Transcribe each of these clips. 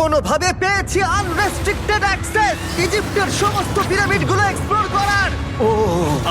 কোনোভাবে পেয়েছি unrestricted access ইজিপ্টের সমস্ত পিরামিডগুলো এক্সপ্লোর করার। ও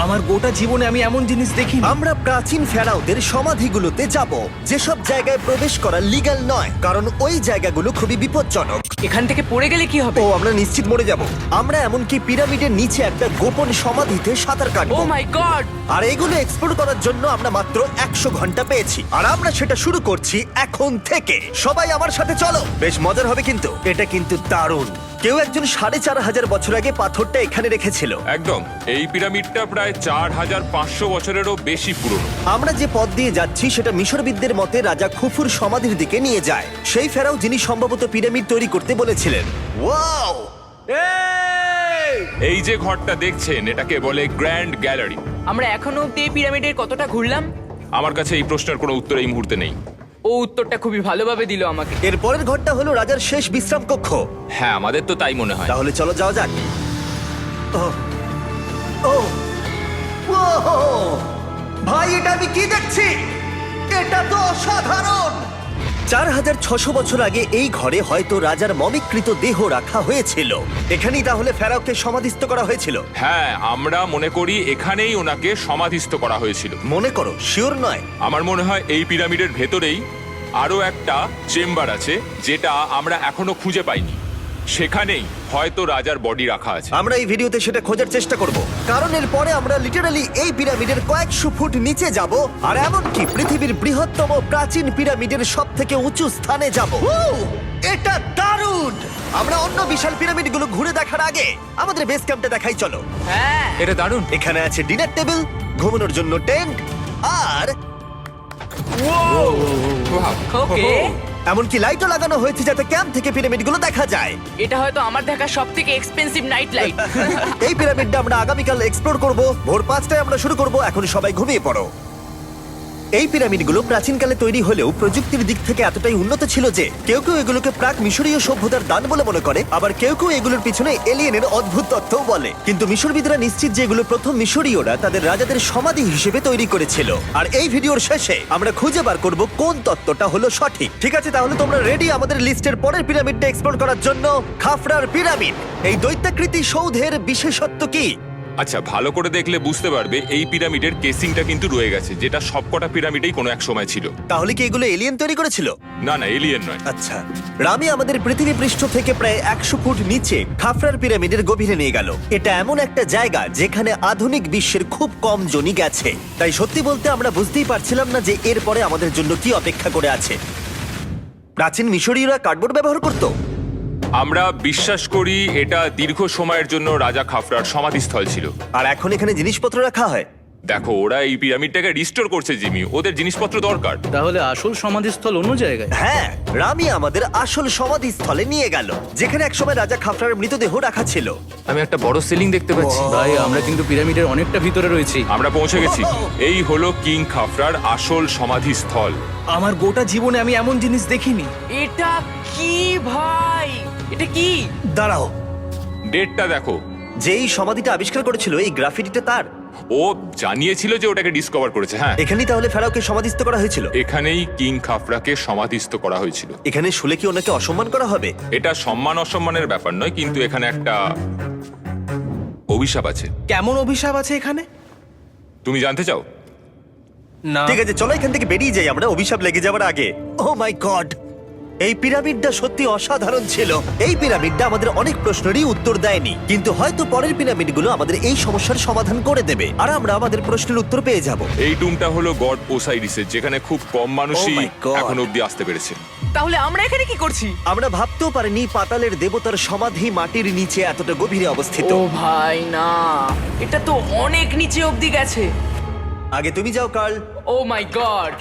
আমার গোটা জীবনে আমি এমন জিনিস দেখিনি। আমরা প্রাচীন ফেরাওদের সমাধিগুলোতে যাব, যেসব জায়গায় প্রবেশ করা লিগ্যাল নয়, কারণ ওই জায়গাগুলো খুবই বিপজ্জনক। এখান থেকে পড়ে গেলে কি হবে? ও আমরা নিশ্চিত মরে যাব। আমরা এমনকি পিরামিডের নিচে একটা গোপন সমাধিতে সাঁতার ও কাটবো। মাই গড! আর এগুলো এক্সপ্লোর করার জন্য আমরা মাত্র 100 ঘন্টা পেয়েছি, আর আমরা সেটা শুরু করছি এখন থেকে। সবাই আমার সাথে চলো, বেশ মজার হবে কিন্তু। এটা কিন্তু দারুণ। কেউ একজন 4500 বছর আগে পাথরটা এখানে রেখেছিল। একদম, এই পিরামিডটা প্রায় 4500 বছরেরও বেশি পুরনো। আমরা যে পথ দিয়ে যাচ্ছি সেটা মিশরবিদদের মতে রাজা খুফুর সমাধির দিকে নিয়ে যায়, সেই ফেরাও যিনি সম্ভবত পিরামিড তৈরি করতে বলেছিলেন। ওয়াও! এই যে ঘরটা দেখছেন, এটাকে বলে গ্র্যান্ড গ্যালারি। আমরা এখনো অব্দি এই পিরামিডের কতটা ঘুরলাম? আমার কাছে এই প্রশ্নের কোনো উত্তর এই মুহূর্তে নেই। ও উত্তরটা খুবই ভালোভাবে দিল আমাকে। এর পরের ঘরটা হলো রাজার শেষ বিশ্রাম কক্ষ। হ্যাঁ, আমাদের তো তাই মনে হয়। তাহলে চলো যাওয়া যাক। ও ও ও ভাই, এটা আমি কি দেখছি? এটা তো অসাধারণ। 4600 বছর আগে এই ঘরে হয়তো রাজার মমিকৃত দেহ রাখা হয়েছিল। এখানেই তাহলে ফেরাওকে সমাধিস্থ করা হয়েছিল। হ্যাঁ, আমরা মনে করি এখানেই ওনাকে সমাধিস্থ করা হয়েছিল। মনে করো, শিওর নয়। আমার মনে হয় এই পিরামিডের ভেতরেই আরো একটা চেম্বার আছে, যেটা আমরা এখনো খুঁজে পাইনি। সেখানেই হয়তো রাজার বডি রাখা আছে। আমরা এই ভিডিওতে সেটা খোঁজার চেষ্টা করব, কারণ এর পরে আমরা লিটারালি এই পিরামিডের কয়েকশো ফুট নিচে যাব, আর এমনকি পৃথিবীর বৃহত্তম প্রাচীন পিরামিডের সবথেকে উঁচু স্থানে যাব। এটা দারুণ! আমরা অন্য বিশাল পিরামিডগুলো ঘুরে দেখার আগে আমাদের বেস ক্যাম্পটা দেখাই চলো। হ্যাঁ, এটা দারুণ। এখানে আছে ডিনার টেবিল, ঘুমানোর জন্য টেন্ট, আর ওকে। এমনকি লাইটও লাগানো হয়েছে যাতে ক্যাম্প থেকে পিরামিডগুলো দেখা যায়। এটা হয়তো আমার দেখা সবথেকে এক্সপেন্সিভ নাইট লাইট। এই পিরামিডটা আমরা আগামীকাল এক্সপ্লোর করব। ভোর 5টায় আমরা শুরু করব। এখন সবাই ঘুমিয়ে পড়ো। এই পিরামিডগুলো প্রাচীনকালে তৈরি হলেও প্রযুক্তির দিক থেকে এতটাই উন্নত ছিল যে কেউ কেউ এগুলোকে প্রাক মিশরীয় সভ্যতার দান বলে মনে করে, আবার কেউ কেউ এগুলোর পিছনে এলিয়েনের অদ্ভুত তথ্যও বলে। কিন্তু মিশরবিদরা নিশ্চিত যে এগুলো প্রথম মিশরীয়রা তাদের রাজাদের সমাধি হিসেবে তৈরি করেছিল। আর এই ভিডিওর শেষে আমরা খুঁজে বার করব কোন তত্ত্বটা হলো সঠিক। ঠিক আছে, তাহলে তোমরা রেডি আমাদের লিস্টের পরের পিরামিডটা এক্সপ্লোর করার জন্য? খাফরার পিরামিড। এই দৈত্যাকৃতি সৌধের বিশেষত্ব কি? আচ্ছা, ভালো করে দেখলে বুঝতে পারবে এই পিরামিডের কেসিংটা কিন্তু রয়ে গেছে, যেটা সবকটা পিরামিডেই কোনো এক সময় ছিল। তাহলে কি এগুলো এলিয়েন তৈরি করেছিল? না না, এলিয়েন নয়। আচ্ছা, রামি আমাদের পৃথিবী পৃষ্ঠ থেকে প্রায় 100 ফুট নিচে খাফরার পিরামিডের গভীরে নিয়ে গেল। এটা এমন একটা জায়গা যেখানে আধুনিক বিশ্বের খুব কম জনই গেছে। তাই সত্যি বলতে আমরা বুঝতেই পারছিলাম না যে এরপরে আমাদের জন্য কি অপেক্ষা করে আছে। প্রাচীন মিশরীয়রা কার্ডবোর্ড ব্যবহার করত। আমরা বিশ্বাস করি এটা দীর্ঘ সময়ের জন্য রাজা খাফরার সমাধিস্থল ছিল। আর এখন এখানে জিনিসপত্র রাখা হয়। দেখো, ওরা এই পিরামিডটাকে রিস্টোর করছে জিমি, ওদের জিনিসপত্র দরকার। তাহলে আসল সমাধিস্থল অন্য জায়গায়? হ্যাঁ, রামি আমাদের আসল সমাধিস্থলে নিয়ে গেল, যেখানে একসময় রাজা খাফরার মৃতদেহ রাখা ছিল। আমি একটা বড় সিলিং দেখতে পাচ্ছি। ভাই, আমরা কিন্তু পিরামিডের অনেকটা ভিতরে রয়েছি। আমরা পৌঁছে গেছি। এই হলো কিং খাফরার আসল সমাধিস্থল। আমার গোটা জীবনে আমি এমন জিনিস দেখিনি। এটা কি ভাই? এটা কি? দাঁড়াও, ডেটটা দেখো। যেই সমাধিটা আবিষ্কার করেছিল এই গ্রাফিটিটা তার। ও জানিয়েছিল যে ওটাকে ডিসকভার করেছে। হ্যাঁ, এখানেই তাহলে ফেরাওকে সমাধিস্থ করা হয়েছিল। এখানেই কিং খাফরাকে সমাধিস্থ করা হয়েছিল। এখানে শুলে কি ওনাকে অসম্মান করা হবে? এটা সম্মান অসম্মানের ব্যাপার নয়, কিন্তু এখানে একটা অভিশাপ আছে। কেমন অভিশাপ আছে এখানে? তুমি জানতে চাও? না। ঠিক আছে, চলো এখান থেকে বেরিয়ে যাই আমরা অভিশাপ লেগে যাওয়ার আগে। ও মাই গড, এই পিরামিডটা সত্যি অসাধারণ ছিল। এই পিরামিডটা আমাদের অনেক প্রশ্নেরই উত্তর দেয়নি, কিন্তু হয়তো পরের পিরামিডগুলো আমাদের এই সমস্যার সমাধান করে দেবে, আর আমরা আমাদের প্রশ্নের উত্তর পেয়ে যাব। এই ডুমটা হলো গড ওসাইরিসের, যেখানে খুব কম মানুষই Oh my God! এখন অব্দি আসতে পেরেছে। তাহলে আমরা এখানে কি করছি? আমরা ভাবতেও পারিনি পাতালের দেবতার সমাধি মাটির নিচে এতটা গভীরে অবস্থিত। ও ভাই না, এটা তো অনেক নিচে অবধি গেছে। আগে তুমি যাও কার্ল। ও মাই গড,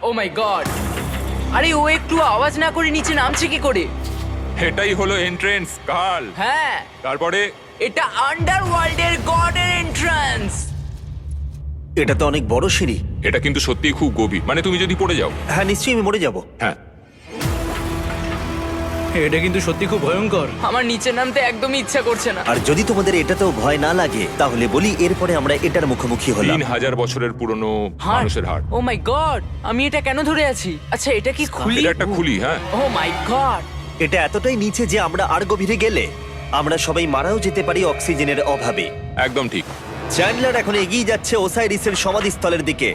ও মাই গড! আরে ও একটু আওয়াজ না করে নিচে নামছে কি করে? এটাই হলো এন্ট্রেন্স, কাল। হ্যাঁ, তারপরে এটা আন্ডারওয়ার্ল্ডের গডের এন্ট্রান্স। এটা তো অনেক বড় সিঁড়ি। এটা কিন্তু সত্যিই খুব গভীর, মানে তুমি যদি পড়ে যাও। হ্যাঁ, নিশ্চয়ই আমি মরে যাব। হ্যাঁ, এটা কিন্তু সত্যি খুব ভয়ঙ্কর। আমার নিচে নামতে একদমই ইচ্ছা করছে না। আর যদি তোমাদের এটাতেও ভয় না লাগে তাহলে বলি এরপরে আমরা এটার মুখোমুখি হলাম। 3000 বছরের পুরনো হার্ট, মানুষের হাড়। ও মাই গড! আমি এটা কেন ধরে আছি? আচ্ছা, এটা কি খুলি? এটা একটা খুলি। হ্যাঁ, ও মাই গড! এটা এতটাই নিচে যে আমরা আর গভীরে গেলে আমরা সবাই মারাও যেতে পারি অক্সিজেনের অভাবে। একদম ঠিক। চ্যান্ডলার এখন এগিয়ে যাচ্ছে ওসাইরিসের সমাধিস্থলের দিকে।